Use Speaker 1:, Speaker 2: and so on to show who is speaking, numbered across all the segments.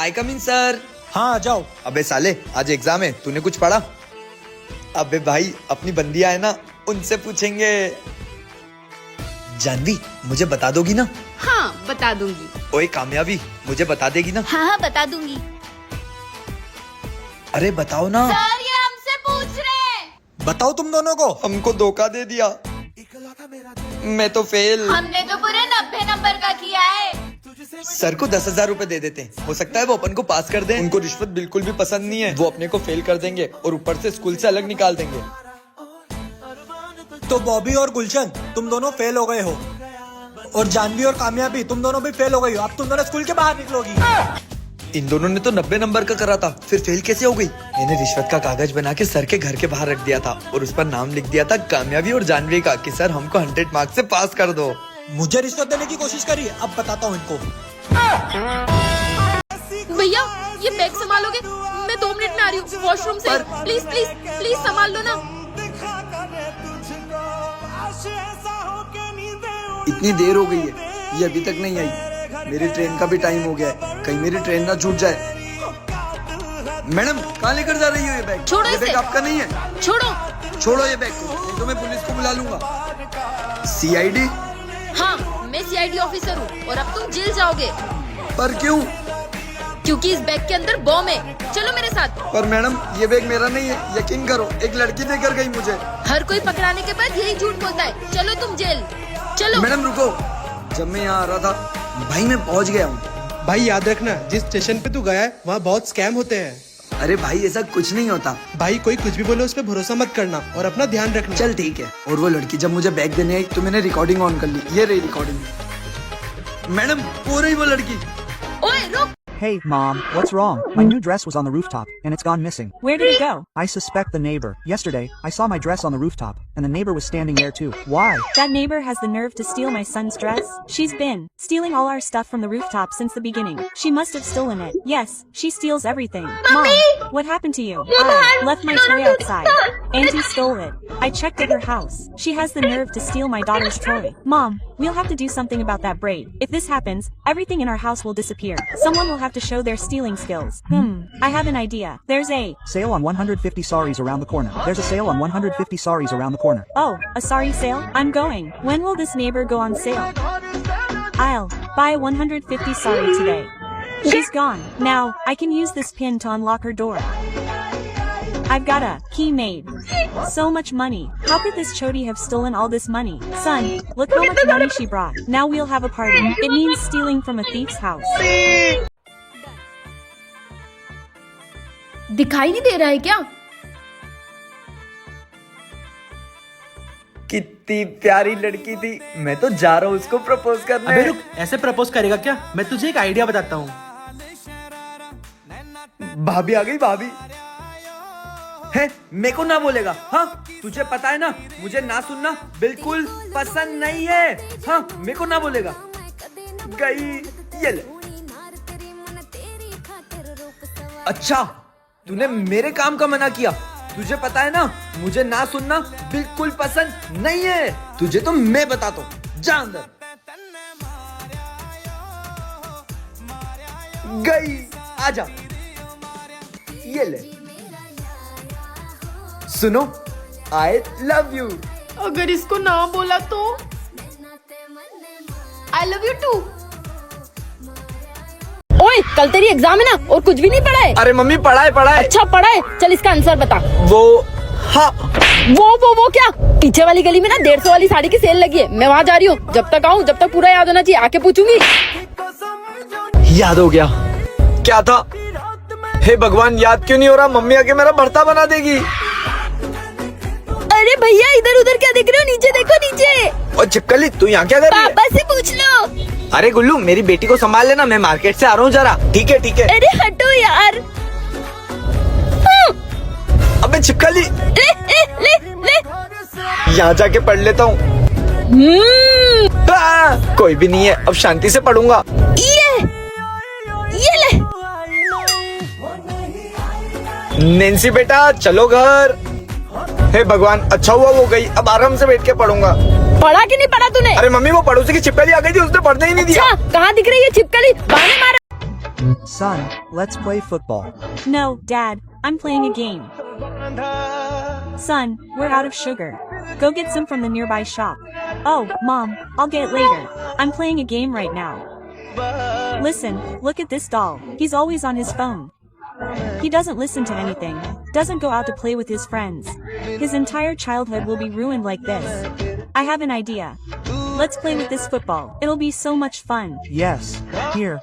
Speaker 1: आई कम इन sir.
Speaker 2: हाँ जाओ।
Speaker 1: अबे साले आज एग्जाम है, तूने कुछ पढ़ा? अबे भाई अपनी बंदियां है ना, उनसे पूछेंगे। जानवी मुझे बता दोगी ना?
Speaker 3: हाँ बता दूंगी।
Speaker 1: ओए कामयाबी मुझे बता देगी ना?
Speaker 3: हाँ बता दूंगी।
Speaker 1: अरे बताओ ना।
Speaker 3: सर ये हमसे पूछ रहे हैं।
Speaker 2: बताओ तुम दोनों को।
Speaker 1: हमको धोखा दे दिया, मैं तो फेल।
Speaker 3: हमने तो पूरे 90 नंबर का किया है।
Speaker 1: सर को 10,000 रूपए दे देते हैं, हो सकता है वो अपन को पास कर दें। उनको रिश्वत बिल्कुल भी पसंद नहीं है, वो अपने को फेल कर देंगे और ऊपर से स्कूल से अलग निकाल देंगे।
Speaker 2: तो बॉबी और गुलशन तुम दोनों फेल हो गए हो, और जानवी और कामयाबी तुम दोनों भी फेल हो गई हो। अब तुम दोनों स्कूल के बाहर निकलोगी।
Speaker 1: इन दोनों ने तो 90 नंबर का करा था, फिर फेल कैसे हो गई? मैंने रिश्वत का कागज बना के सर के घर के बाहर रख दिया था और उस पर नाम लिख दिया था कामयाबी और जानवी का कि सर हमको 100 मार्क्स से पास कर दो।
Speaker 2: मुझे रिश्वत देने की कोशिश करी, अब बताता हूँ इनको।
Speaker 3: भैया ये बैग संभालोगे? मैं 2 मिनट में आ रही हूँ वॉशरूम से। प्लीज प्लीज प्लीज संभाल लो ना।
Speaker 1: इतनी देर हो गई है, ये अभी तक नहीं आई। मेरी ट्रेन का भी टाइम हो गया है, कहीं मेरी ट्रेन ना छूट जाए। मैडम कहाँ लेकर जा रही हो ये बैग?
Speaker 3: छोड़ो
Speaker 1: ये
Speaker 3: इसे।
Speaker 1: बैग आपका नहीं है। छोड़ो ये बैग, नहीं तो मैं पुलिस को बुला लूंगा। सीआईडी?
Speaker 3: हाँ मैं सीआईडी ऑफिसर हूँ और अब तुम जेल जाओगे।
Speaker 1: पर क्यों?
Speaker 3: क्योंकि इस बैग के अंदर बॉम्ब है। चलो मेरे साथ।
Speaker 1: पर मैडम ये बैग मेरा नहीं है, यकीन करो, एक लड़की देकर गई मुझे।
Speaker 3: हर कोई पकड़ाने के बाद यही झूठ बोलता है। चलो तुम जेल चलो।
Speaker 1: मैडम रुको, जब मैं यहाँ आ रहा था भाई मैं पहुँच गया हूँ।
Speaker 4: भाई याद रखना, जिस स्टेशन पे तू गया है वहाँ बहुत स्कैम होते हैं।
Speaker 1: अरे भाई ऐसा कुछ नहीं होता।
Speaker 4: भाई कोई कुछ भी बोले उस पे भरोसा मत करना और अपना ध्यान रखना।
Speaker 1: चल ठीक है। और वो लड़की जब मुझे बैग देने आई तो मैंने रिकॉर्डिंग ऑन कर ली, ये रही रिकॉर्डिंग। मैडम वो रही वो लड़की।
Speaker 3: ओए रुक।
Speaker 5: Hey, Mom, what's wrong? My new dress was on the rooftop, and it's gone missing.
Speaker 6: Where did it go?
Speaker 5: I suspect the neighbor. Yesterday, I saw my dress on the rooftop, and the neighbor was standing there too. Why?
Speaker 6: That neighbor has the nerve to steal my son's dress. She's been stealing all our stuff from the rooftop since the beginning. She must have stolen it. Yes, she steals everything. Mom, what happened to you? I left my toy outside. Auntie stole it. I checked at her house. She has the nerve to steal my daughter's toy. Mom, we'll have to do something about that braid. If this happens, everything in our house will disappear. Someone will have to show their stealing skills. I have an idea. There's a
Speaker 5: Sale on 150 saris around the corner. There's a sale on 150 saris around the corner.
Speaker 6: Oh, a sari sale? I'm going. When will this neighbor go on sale? I'll buy 150 sari today. She's gone. Now, I can use this pin to unlock her door. I've got a key made. So much money. How could this choti have stolen all this money? Son, look how much money she brought. Now we'll have a party. It means stealing from a thief's house.
Speaker 3: दिखाई नहीं दे रहा है क्या?
Speaker 1: कितनी प्यारी लड़की थी, मैं तो जा रहा हूँ उसको प्रपोज करने।
Speaker 4: अबे रुक, ऐसे प्रपोज करेगा क्या? मैं तुझे एक आइडिया बताता हूँ।
Speaker 1: भाभी आ गई। भाभी है, मेरे को ना बोलेगा? हाँ तुझे पता है ना, मुझे ना सुनना बिल्कुल पसंद नहीं है। हाँ मेरे को ना बोलेगा। गई ये ले। अच्छा तूने मेरे काम का मना किया। तुझे पता है ना मुझे ना सुनना बिल्कुल पसंद नहीं है। तुझे तो मैं बताता हूँ, जा अंदर। गई, आजा। ये ले। सुनो, आई लव यू।
Speaker 3: अगर इसको ना बोला तो आई लव यू टू। ओए कल तेरी एग्जाम है ना, और कुछ भी नहीं पढ़ा है?
Speaker 1: अरे मम्मी पढ़ा है।
Speaker 3: अच्छा पढ़ा है, चल इसका आंसर बता।
Speaker 1: वो हाँ
Speaker 3: वो क्या? पीछे वाली गली में ना 150 वाली साड़ी की सेल लगी है, मैं वहाँ जा रही हूँ। जब तक आऊँ जब तक पूरा याद होना चाहिए, आके पूछूंगी।
Speaker 1: याद हो गया। क्या था? हे भगवान याद क्यों नहीं हो रहा? मम्मी आके मेरा भरता बना देगी।
Speaker 3: अरे भैया इधर उधर क्या देख रहे हो? नीचे देखो नीचे।
Speaker 1: और चिपकली तू यहाँ क्या कर रही है?
Speaker 3: पापा से पूछ लो।
Speaker 1: अरे गुल्लू मेरी बेटी को संभाल लेना, मैं मार्केट से आ रहा हूँ जरा। ठीक है।
Speaker 3: अरे हटो यार।
Speaker 1: अबे चिपकली,
Speaker 3: ले।
Speaker 1: यहाँ जाके पढ़ लेता हूँ। कोई भी नहीं है, अब शांति से पढ़ूंगा।
Speaker 3: ये ले।
Speaker 1: नैन्सी बेटा चलो घर। हे भगवान अच्छा हुआ वो गई, अब आराम से बैठ के पढ़ूंगा।
Speaker 3: पढ़ा कि नहीं पढ़ा तूने?
Speaker 1: अरे मम्मी वो पड़ोसी की छिपकली आ गई थी, उसने पढ़ने ही नहीं दिया।
Speaker 3: अच्छा कहाँ दिख रही है छिपकली? बहाने मारा।
Speaker 5: Son, let's play football.
Speaker 6: No, Dad, I'm playing a game. Son, we're out of sugar. Go get some from the nearby shop. Oh, Mom, I'll get it later. I'm playing a game right now. Listen, look at this doll. He's always on his phone. He doesn't listen to anything, doesn't go out to play with his friends. His entire childhood will be ruined like this. I have an idea. Let's play with this football. It'll be so much fun.
Speaker 5: Yes, here,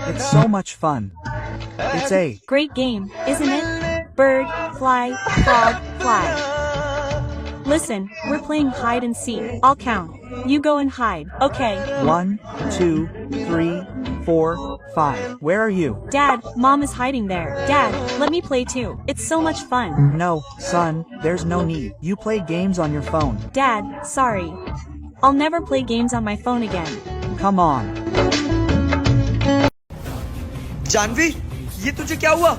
Speaker 5: it's so much fun. It's a
Speaker 6: Great game, isn't it? Bird, fly, frog, fly. Listen, we're playing hide and seek. I'll count. You go and hide, okay?
Speaker 5: 1, 2, 3, 4, 5. Where are you?
Speaker 6: Dad, Mom is hiding there. Dad, let me play too. It's so much fun.
Speaker 5: No, son, there's no need. You play games on your phone.
Speaker 6: Dad, sorry. I'll never play games on my phone again.
Speaker 5: Come on.
Speaker 1: Janvi, ये तुझे क्या हुआ?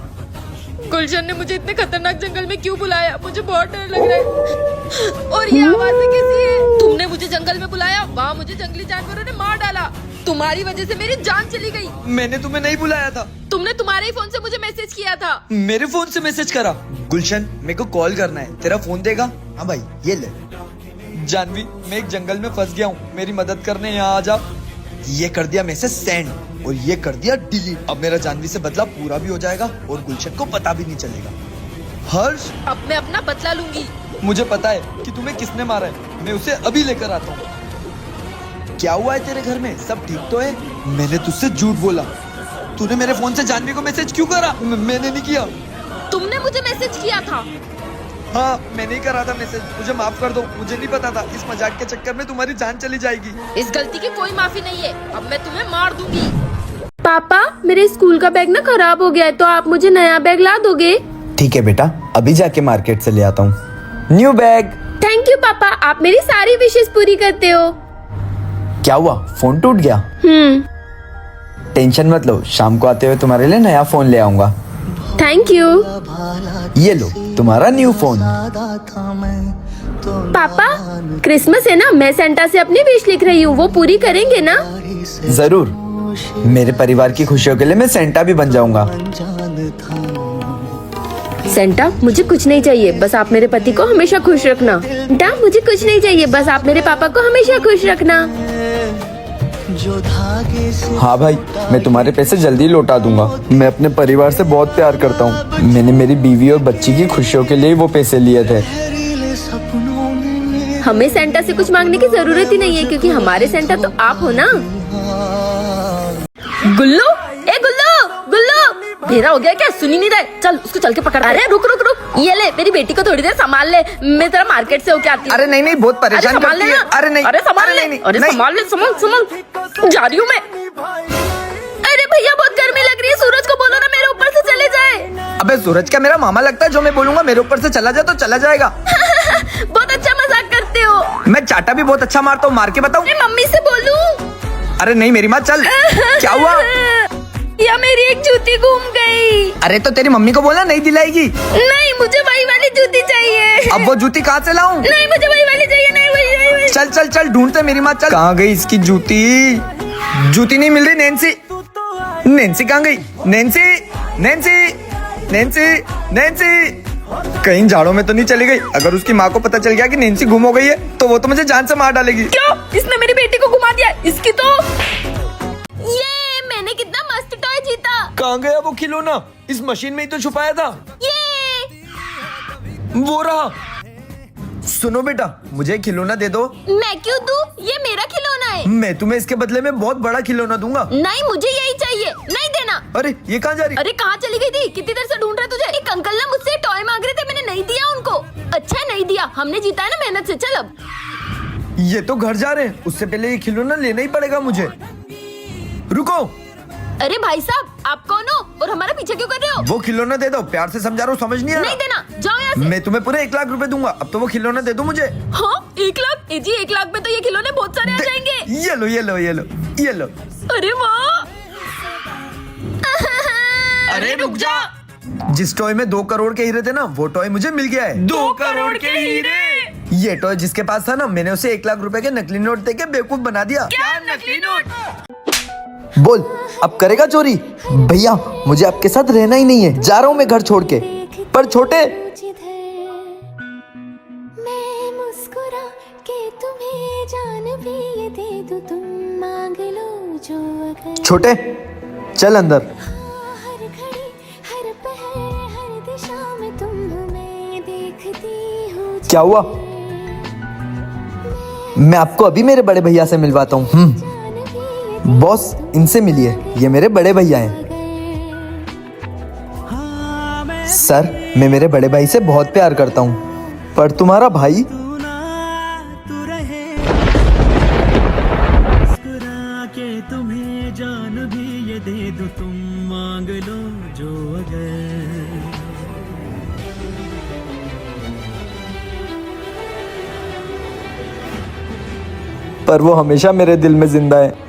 Speaker 3: गुलशन ने मुझे इतने खतरनाक जंगल में क्यों बुलाया? मुझे बहुत डर लग रहा है। और ये आवाज़ें कैसी है? तुमने मुझे जंगल में बुलाया, वहाँ मुझे जंगली जानवरों ने मार डाला। तुम्हारी वजह से मेरी जान चली गई।
Speaker 1: मैंने तुम्हें नहीं बुलाया था।
Speaker 3: तुमने तुम्हारे ही फोन से मुझे मैसेज किया था।
Speaker 1: मेरे फोन से मैसेज करा? गुलशन, मेरे को कॉल करना है, तेरा फोन देगा? हाँ भाई, ये ले। जानवी, मैं एक जंगल में फंस गया हूँ, मेरी मदद करने यहाँ आ जा। ये कर दिया मैसेज सेंड और ये कर दिया डिलीट। अब मेरा जानवी से बदला पूरा भी हो जाएगा और गुलशन को पता भी नहीं चलेगा। हर्ष,
Speaker 3: अब मैं अपना बदला लूंगी।
Speaker 1: मुझे पता है कि तुम्हें किसने मारा है, मैं उसे अभी लेकर आता हूँ। क्या हुआ है तेरे घर में? सब ठीक तो है? मैंने तुझसे झूठ बोला। तूने मेरे फोन से जानवी को मैसेज क्यों करा? मैंने नहीं किया।
Speaker 3: तुमने मुझे मैसेज किया था।
Speaker 1: हाँ, मैं नहीं कर रहा था मैसेज, मुझे माफ कर दो, मुझे नहीं पता था इस मजाक के चक्कर में तुम्हारी जान चली जाएगी।
Speaker 3: इस गलती की कोई माफी नहीं है, अब मैं तुम्हें मार दूंगी। पापा, मेरे स्कूल का बैग ना खराब हो गया है, तो आप मुझे नया बैग ला दोगे?
Speaker 1: ठीक है बेटा, अभी जाके मार्केट से ले आता हूँ न्यू बैग।
Speaker 3: थैंक यू पापा, आप मेरी सारी विशेष पूरी करते हो।
Speaker 1: क्या हुआ, फोन टूट गया? टेंशन मत लो, शाम को आते हुए तुम्हारे लिए नया फोन ले आऊंगा।
Speaker 3: Thank you.
Speaker 1: ये लो तुम्हारा न्यू फोन।
Speaker 3: पापा, क्रिसमस है ना, मैं सेंटा से अपनी विश लिख रही हूँ, वो पूरी करेंगे ना?
Speaker 1: जरूर, मेरे परिवार की खुशियों के लिए मैं सेंटा भी बन जाऊंगा।
Speaker 3: सेंटा, मुझे कुछ नहीं चाहिए, बस आप मेरे पति को हमेशा खुश रखना। सेंटा, मुझे कुछ नहीं चाहिए, बस आप मेरे पापा को हमेशा खुश रखना।
Speaker 1: हाँ भाई, मैं तुम्हारे पैसे जल्दी लौटा दूंगा। मैं अपने परिवार से बहुत प्यार करता हूँ। मैंने मेरी बीवी और बच्ची की खुशियों के लिए वो पैसे लिए थे।
Speaker 3: हमें सेंटा से कुछ मांगने की जरूरत ही नहीं है, क्योंकि हमारे सेंटा तो आप हो ना। गुल्लू, ए गुल्लू, गुल्लू, घेरा हो गया क्या? सुनी नहीं रहे? चल उसको चल के पकड़। अरे रुक रुक रुक, ये ले, मेरी बेटी को थोड़ी देर संभाल ले, मैं तेरा मार्केट से होके आती हूँ।
Speaker 1: अरे नहीं नहीं, बहुत परेशान करती है। अरे नहीं,
Speaker 3: अरे संभाल ले, अरे संभाल ले, संभाल संभाल, जा रही हूँ मैं। अरे भैया, बहुत गर्मी लग रही है, सूरज को बोलो ना मेरे ऊपर से चले जाए।
Speaker 1: अबे सूरज क्या मेरा मामा लगता है? जो मैं बोलूंगा मेरे ऊपर से चला जाए तो चला जाएगा।
Speaker 3: बहुत अच्छा मजाक करते हो।
Speaker 1: मैं चाटा भी बहुत अच्छा मारता हूँ, मार के बताऊँ?
Speaker 3: मम्मी से बोलूं?
Speaker 1: अरे नहीं मेरी माँ, चल। क्या हुआ?
Speaker 3: या मेरी एक जूती घूम गई।
Speaker 1: अरे तो तेरी मम्मी को बोला, नहीं दिलाएगी।
Speaker 3: नहीं, मुझे वही वाली जूती चाहिए।
Speaker 1: अब वो जूती कहाँ से लाऊं?
Speaker 3: नहीं, मुझे वही वाली चाहिए। नहीं, वही।
Speaker 1: चल चल चल, ढूंढते मेरी माँ, चल। कहाँ गई इसकी जूती? जूती नहीं मिल रही। नैन्सी, नैन्सी कहाँ गई? नैन्सी, नैन्सी, नैन्सी, नैन्सी कहीं झाड़ों में तो नहीं चली गई? अगर उसकी माँ को पता चल गया कि नैन्सी गुम हो गई है तो वो तो मुझे जान से मार डालेगी।
Speaker 3: क्यों? इसने मेरी बेटी को घुमा दिया। इसकी तो ये, मैंने कितना मस्त टॉय जीता।
Speaker 1: कहाँ गया वो खिलौना? इस मशीन में ही तो छुपाया था।
Speaker 3: ये
Speaker 1: वो रहा। सुनो बेटा, मुझे खिलौना दे दो।
Speaker 3: मैं क्यों दूं? ये मेरा खिलौना है।
Speaker 1: मैं तुम्हें इसके बदले में बहुत बड़ा खिलौना दूंगा।
Speaker 3: नहीं, मुझे यही चाहिए। नहीं देना।
Speaker 1: अरे ये कहाँ जा रही?
Speaker 3: अरे कहाँ चली गई थी? कितनी देर से ढूंढ रहे तुझे। एक अंकल ना मुझसे टॉय मांग रहे थे, मैंने नहीं दिया उनको। अच्छा नहीं दिया, हमने जीता है ना मेहनत से। चल अब।
Speaker 1: ये तो घर जा रहे हैं, उससे पहले ये खिलौना लेना ही पड़ेगा मुझे। रुको।
Speaker 3: अरे भाई साहब, आप कौन हो और हमारा पीछे क्यों कर रहे हो?
Speaker 1: वो खिलौना दे दो, प्यार से समझा रहा हूँ, समझ नहीं आ रहा?
Speaker 3: नहीं देना, जाओ यहाँ से।
Speaker 1: मैं तुम्हें पूरे 1 लाख रुपए दूंगा, अब तो वो खिलौना दे दो मुझे।
Speaker 3: हाँ, 1 लाख? जी 1 लाख में तो ये खिलौने बहुत सारे आ जाएंगे।
Speaker 1: ये लो ये लो ये लो ये लो।
Speaker 3: अरे वाह।
Speaker 1: अरे रुक जा। जिस टॉय में 2 करोड़ के हीरे थे ना, वो टॉय मुझे मिल गया है।
Speaker 3: 2 करोड़ के हीरे?
Speaker 1: ये टॉय जिसके पास था ना, मैंने उसे 1 लाख रुपए के नकली नोट देके बेवकूफ बना दिया।
Speaker 3: क्या नकली नोट?
Speaker 1: बोल अब करेगा चोरी? भैया मुझे आपके साथ रहना ही नहीं है, जा रहा हूँ मैं घर छोड़ के। पर छोटे
Speaker 7: मैं मुस्कुरा के तुम्हें जान भी ये दे दूं, तुम मांग लो जो अगर।
Speaker 1: छोटे चल अंदर।
Speaker 7: हर घड़ी हर पहर हर दिशा में तुम हो, मैं देखती हूँ।
Speaker 1: क्या हुआ? मैं आपको अभी मेरे बड़े भैया से मिलवाता हूँ। बॉस इनसे मिलिए, ये मेरे बड़े भैया हैं। सर मैं मेरे बड़े भाई से बहुत प्यार करता हूँ, पर तुम्हारा भाई पर वो हमेशा मेरे दिल में जिंदा है।